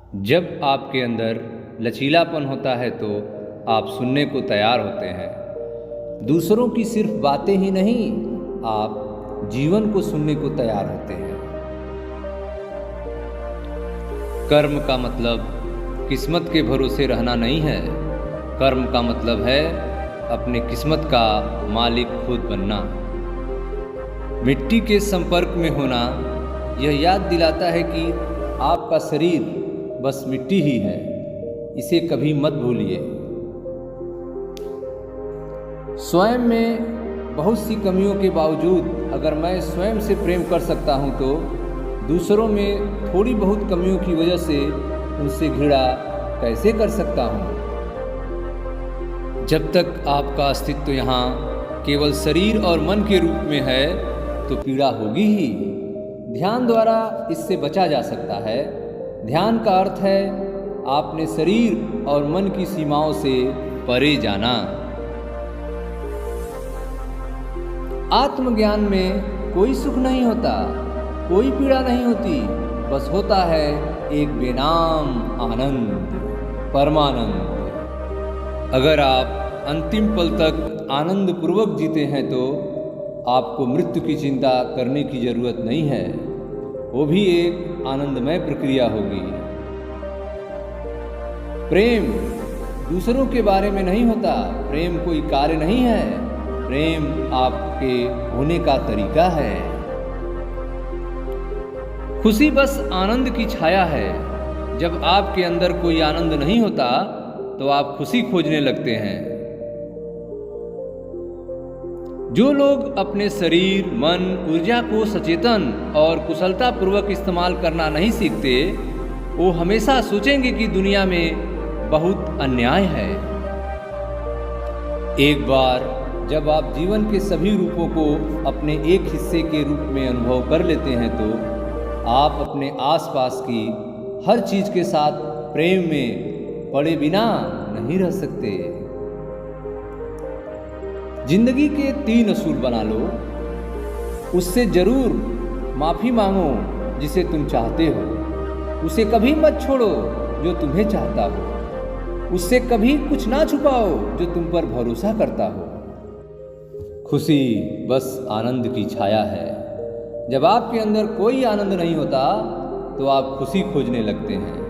जब आपके अंदर लचीलापन होता है तो आप सुनने को तैयार होते हैं। दूसरों की सिर्फ बातें ही नहीं, आप जीवन को सुनने को तैयार होते हैं। कर्म का मतलब किस्मत के भरोसे रहना नहीं है। कर्म का मतलब है अपने किस्मत का मालिक खुद बनना। मिट्टी के संपर्क में होना यह याद दिलाता है कि आपका शरीर बस मिट्टी ही है, इसे कभी मत भूलिए। स्वयं में बहुत सी कमियों के बावजूद अगर मैं स्वयं से प्रेम कर सकता हूं तो दूसरों में थोड़ी बहुत कमियों की वजह से उनसे घृणा कैसे कर सकता हूं। जब तक आपका अस्तित्व यहाँ केवल शरीर और मन के रूप में है तो पीड़ा होगी ही। ध्यान द्वारा इससे बचा जा सकता है। ध्यान का अर्थ है आपने शरीर और मन की सीमाओं से परे जाना। आत्मज्ञान में कोई सुख नहीं होता, कोई पीड़ा नहीं होती, बस होता है एक बेनाम आनंद, परमानंद। अगर आप अंतिम पल तक आनंद पूर्वक जीते हैं तो आपको मृत्यु की चिंता करने की जरूरत नहीं है। वो भी एक आनंदमय प्रक्रिया होगी। प्रेम दूसरों के बारे में नहीं होता, प्रेम कोई कार्य नहीं है, प्रेम आपके होने का तरीका है। खुशी बस आनंद की छाया है। जब आपके अंदर कोई आनंद नहीं होता तो आप खुशी खोजने लगते हैं। जो लोग अपने शरीर, मन, ऊर्जा को सचेतन और कुशलतापूर्वक इस्तेमाल करना नहीं सीखते, वो हमेशा सोचेंगे कि दुनिया में बहुत अन्याय है। एक बार जब आप जीवन के सभी रूपों को अपने एक हिस्से के रूप में अनुभव कर लेते हैं तो आप अपने आसपास की हर चीज के साथ प्रेम में पड़े बिना नहीं रह सकते। जिंदगी के 3 असूल बना लो। उससे जरूर माफी मांगो जिसे तुम चाहते हो। उसे कभी मत छोड़ो जो तुम्हें चाहता हो। उससे कभी कुछ ना छुपाओ जो तुम पर भरोसा करता हो। खुशी बस आनंद की छाया है। जब आपके अंदर कोई आनंद नहीं होता तो आप खुशी खोजने लगते हैं।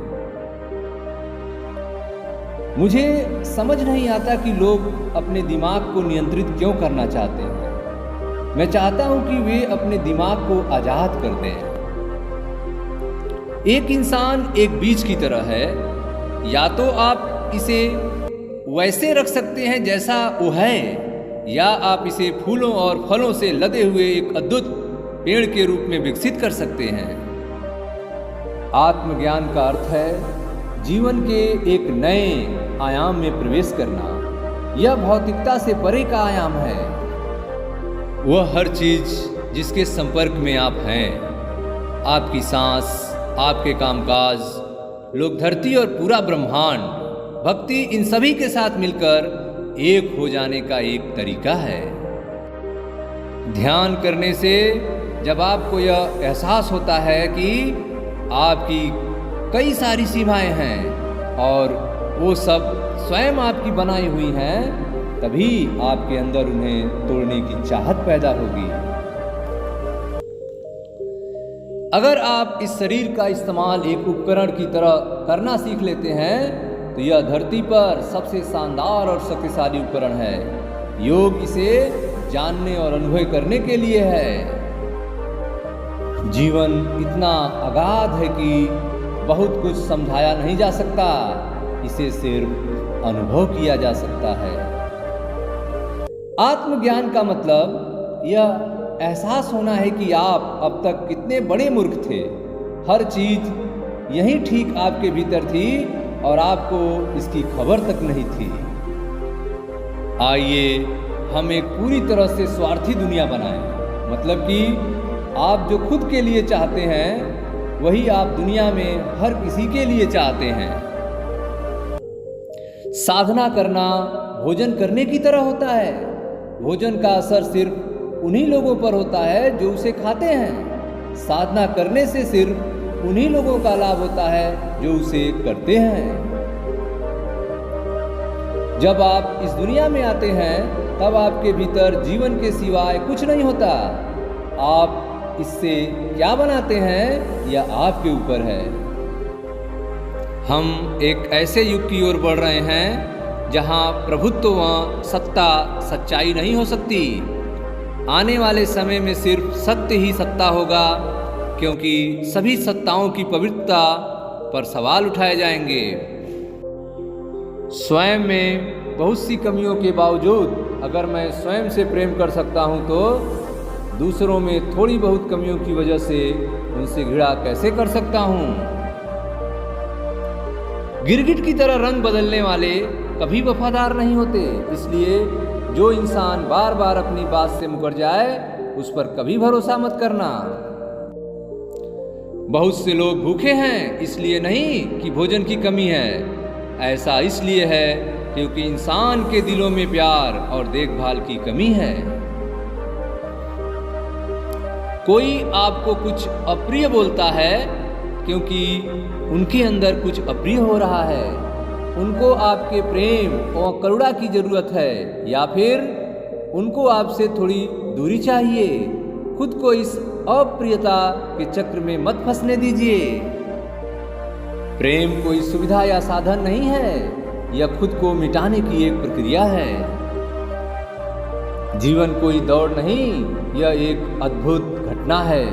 मुझे समझ नहीं आता कि लोग अपने दिमाग को नियंत्रित क्यों करना चाहते हैं। मैं चाहता हूं कि वे अपने दिमाग को आजाद कर दें। एक इंसान एक बीज की तरह है। या तो आप इसे वैसे रख सकते हैं जैसा वो है, या आप इसे फूलों और फलों से लदे हुए एक अद्भुत पेड़ के रूप में विकसित कर सकते हैं। आत्मज्ञान का अर्थ है जीवन के एक नए आयाम में प्रवेश करना। यह भौतिकता से परे का आयाम है। वह हर चीज जिसके संपर्क में आप हैं, आपकी सांस, आपके कामकाज, लोक धरती और पूरा ब्रह्मांड, भक्ति, इन सभी के साथ मिलकर एक हो जाने का एक तरीका है। ध्यान करने से जब आपको यह एहसास होता है कि आपकी कई सारी सीमाएं हैं और वो सब स्वयं आपकी बनाई हुई हैं, तभी आपके अंदर उन्हें तोड़ने की चाहत पैदा होगी। अगर आप इस शरीर का इस्तेमाल एक उपकरण की तरह करना सीख लेते हैं तो यह धरती पर सबसे शानदार और शक्तिशाली उपकरण है। योग इसे जानने और अनुभव करने के लिए है। जीवन इतना अगाध है कि बहुत कुछ समझाया नहीं जा सकता, इसे सिर्फ अनुभव किया जा सकता है। आत्मज्ञान का मतलब यह एहसास होना है कि आप अब तक कितने बड़े मूर्ख थे। हर चीज यही ठीक आपके भीतर थी और आपको इसकी खबर तक नहीं थी। आइए हम एक पूरी तरह से स्वार्थी दुनिया बनाएं। मतलब कि आप जो खुद के लिए चाहते हैं वही आप दुनिया में हर किसी के लिए चाहते हैं। साधना करना भोजन करने की तरह होता है। भोजन का असर सिर्फ उन्हीं लोगों पर होता है जो उसे खाते हैं। साधना करने से सिर्फ उन्हीं लोगों का लाभ होता है जो उसे करते हैं। जब आप इस दुनिया में आते हैं तब आपके भीतर जीवन के सिवाय कुछ नहीं होता। आप इससे क्या बनाते हैं यह आपके ऊपर है। हम एक ऐसे युग की ओर बढ़ रहे हैं जहां प्रभुत्व व सत्ता सच्चाई नहीं हो सकती। आने वाले समय में सिर्फ सत्य ही सत्ता होगा, क्योंकि सभी सत्ताओं की पवित्रता पर सवाल उठाए जाएंगे। स्वयं में बहुत सी कमियों के बावजूद अगर मैं स्वयं से प्रेम कर सकता हूं तो दूसरों में थोड़ी बहुत कमियों की वजह से उनसे घृणा कैसे कर सकता हूं। गिरगिट की तरह रंग बदलने वाले कभी वफादार नहीं होते, इसलिए जो इंसान बार बार अपनी बात से मुकर जाए उस पर कभी भरोसा मत करना। बहुत से लोग भूखे हैं इसलिए नहीं कि भोजन की कमी है, ऐसा इसलिए है क्योंकि इंसान के दिलों में प्यार और देखभाल की कमी है। कोई आपको कुछ अप्रिय बोलता है क्योंकि उनके अंदर कुछ अप्रिय हो रहा है। उनको आपके प्रेम और करुणा की जरूरत है, या फिर उनको आपसे थोड़ी दूरी चाहिए। खुद को इस अप्रियता के चक्र में मत फंसने दीजिए। प्रेम कोई सुविधा या साधन नहीं है, यह खुद को मिटाने की एक प्रक्रिया है। जीवन कोई दौड़ नहीं, यह एक अद्भुत घटना है।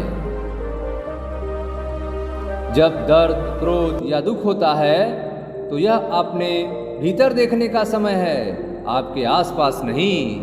जब दर्द, क्रोध या दुख होता है तो यह अपने भीतर देखने का समय है, आपके आसपास नहीं।